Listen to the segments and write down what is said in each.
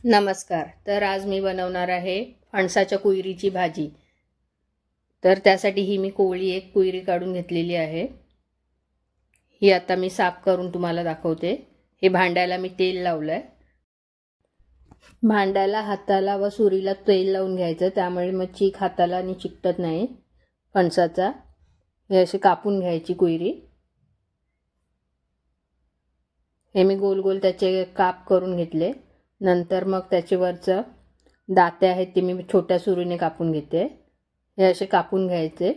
नमस्कार। तर आज मी बनवणार आहे फणसाच्या कुयरीची भाजी। तर त्यासाठी ही मी एक कुयरी काढून घेतलेली आहे। ही आता मी साफ करून तुम्हाला दाखवते। हे भांड्याला मी तेल लावलंय। भांड्याला हाताला व सुरीला तेल लावून घ्यायचं, त्यामुळे मग चीक हाताला आणि चिकटत नाही फणसाचा। हे असे कापून घ्यायची कुयरी। हे मी गोल गोल त्याचे काप करून घेतले। नंतर मग त्याच्यावरचं दाते आहेत ते मी छोट्या सुरीने कापून घेते। हे असे कापून घ्यायचे।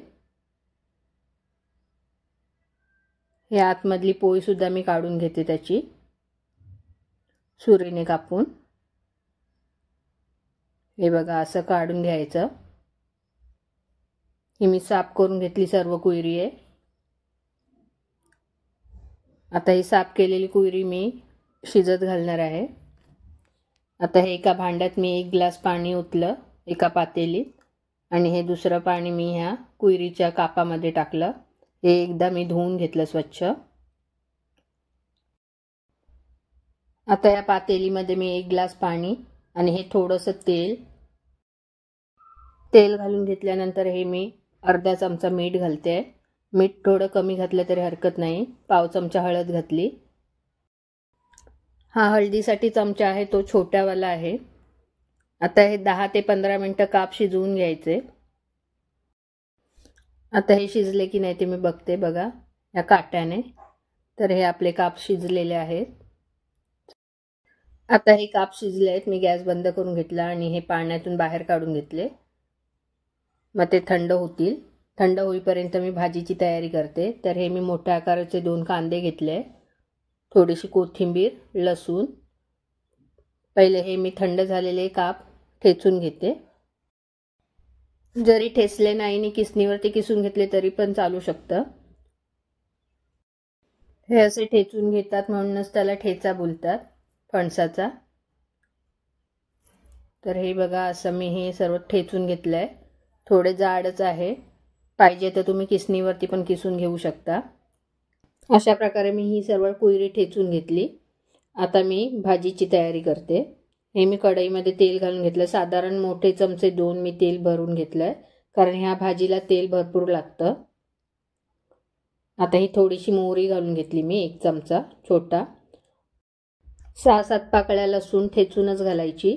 हे आतमधली पोळी सुद्धा मी काढून घेते त्याची सुरीने कापून। हे बघा असं काढून घ्यायचं। ही मी साफ करून घेतली सर्व कुयरी आहे। आता ही साफ केलेली कुयरी मी शिजत घालणार आहे। आता हे एका भांड्यात मी 1 ग्लास पाणी ओतलं एका पातेलीत, आणि हे दुसरं पाणी मी ह्या कुयरीच्या कापामध्ये टाकलं। हे एकदा मी धुवून घेतलं स्वच्छ। आता या पातेलीमध्ये मी 1 ग्लास पाणी आणि हे थोडंसं तेल घालून घेतल्यानंतर हे मी अर्धा चमचा मीठ घालते। मीठ थोडं कमी घातलं तरी हरकत नाही। पाव चमचा हळद घातली। हा हळदीसाठी चमचा आहे तो छोटावाला आहे। आता हे 10 ते 15 मिनिटं काप शिजवून घ्यायचे। आता हे शिजले की नाही ते मी बघते बघा या काट्याने। तर हे आपले काप शिजलेले आहेत। आता हे काप शिजले आहेत। मी गॅस बंद करून घेतला आणि हे पाण्यातून बाहेर काढून घेतले। मग ते थंड होतील। थंड होईपर्यंत मी भाजीची तयारी करते। तर हे मी मोठ्या आकाराचे 2 कांदे घेतले, थोडीशी कोथिंबीर, लसूण। पहिले हे मी थंड झालेले काप ठेचून घेते। जरी ठेचले नाही आणि किसणीवरती किसून घेतले तरी पण चालू शकतं। हे असे ठेचून घेतात म्हणूनच त्याला ठेचा बोलतात फणसाचा। तर हे बघा असं मी हे सर्व ठेचून घेतलंय। थोडे जाडच आहे, पाहिजे तर तुम्ही किसणीवरती पण किसून घेऊ शकता। अशा प्रकारे मी ही सर्व कुयरी ठेचून घेतली। आता मी भाजीची तयारी करते। हे मी कढईमध्ये तेल घालून घेतलं। साधारण मोठे चमचे 2 मी तेल भरून घेतलंय, कारण ह्या भाजीला तेल भरपूर लागतं। आता ही थोडीशी मोहरी घालून घेतली मी 1 चमचा छोटा। 6-7 पाकळ्या लसूण ठेचूनच घालायची।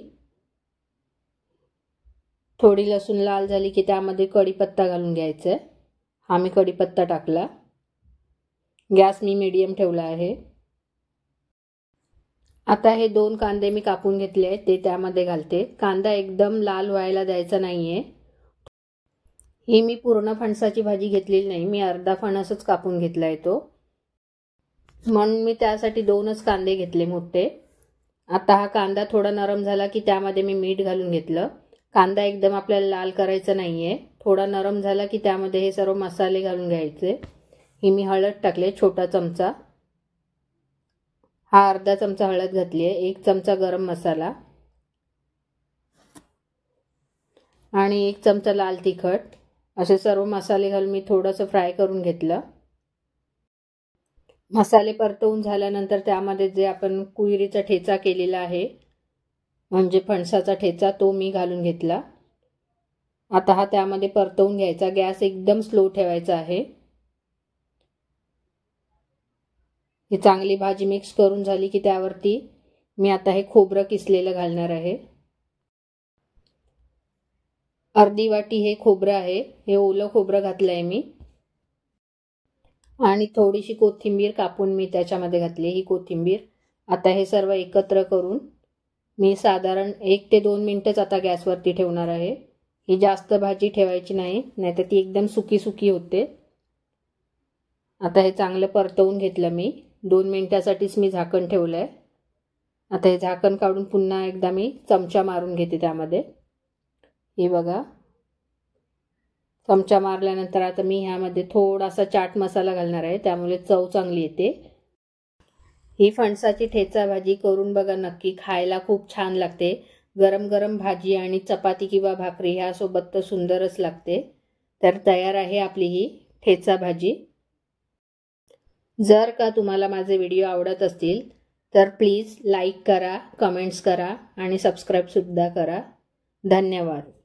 थोडी लसूण लाल झाली की त्यामध्ये कढीपत्ता घालून घ्यायचा। हा मी कढीपत्ता टाकला। गॅस मी मीडियम ठेवला आहे। आता हे 2 कांदे मी कापून घेतले आहेत ते त्यामध्ये घालते। कांदा एकदम लाल व्हायला द्यायचा नाहीये। ही मी पूर्ण फणसाची भाजी घेतलेली नाही, मी अर्धा फणसच कापून घेतलाय तो, म्हणून मी त्यासाठी 2च कांदे घेतले मोठे। आता हा कांदा थोडा नरम झाला की त्यामध्ये मी मीठ घालून घेतलं। कांदा एकदम आपल्याला लाल करायचा नाहीये। थोडा नरम झाला की त्यामध्ये हे सर्व मसाले घालून घ्यायचे। ही मी हळद टाकले छोटा चमचा, हा अर्धा चमचा हळद घातली आहे, 1 चमचा गरम मसाला आणि 1 चमचा लाल तिखट। असे सर्व मसाले घालून मी थोडंसं फ्राय करून घेतलं। मसाले परतवून झाल्यानंतर त्यामध्ये जे आपण कुयरीचा ठेचा केलेला आहे, म्हणजे फणसाचा ठेचा, तो मी घालून घेतला। आता हा त्यामध्ये परतवून घ्यायचा। गॅस एकदम स्लो ठेवायचा आहे। ही चांगली भाजी मिक्स करून झाली की त्यावरती मी आता हे खोबरं किसलेलं घालणार आहे। अर्धी वाटी हे खोबरं आहे, हे ओलं खोबरं घातलंय मी, आणि थोडीशी कोथिंबीर कापून मी त्याच्यामध्ये घातली ही कोथिंबीर। आता हे सर्व एकत्र करून मी साधारण 1 ते 2 मिनिटच आता गॅसवरती ठेवणार आहे। ही जास्त भाजी ठेवायची नाही, नाहीतर ती एकदम सुकी सुकी होते। आता हे चांगलं परतवून घेतलं मी। 2 मिनिटासाठीच मी झाकण ठेवलंय। आता हे झाकण काढून पुन्हा एकदा मी चमचा मारून घेते त्यामध्ये। हे बघा चमचा मारल्यानंतर आता मी ह्यामध्ये थोडासा चाट मसाला घालणार आहे, त्यामुळे चव चांगली येते। ही फणसाची ठेचा भाजी करून बघा नक्की, खायला खूप छान लागते। गरम गरम भाजी आणि चपाती किंवा भाकरी ह्यासोबत तर सुंदरच लागते। तर तयार आहे आपली ही ठेचा भाजी। जर का तुम्हाला माझे व्हिडिओ आवडत असतील तर प्लीज लाईक करा, कमेंट्स करा आणि सबस्क्राईबसुद्धा करा. धन्यवाद.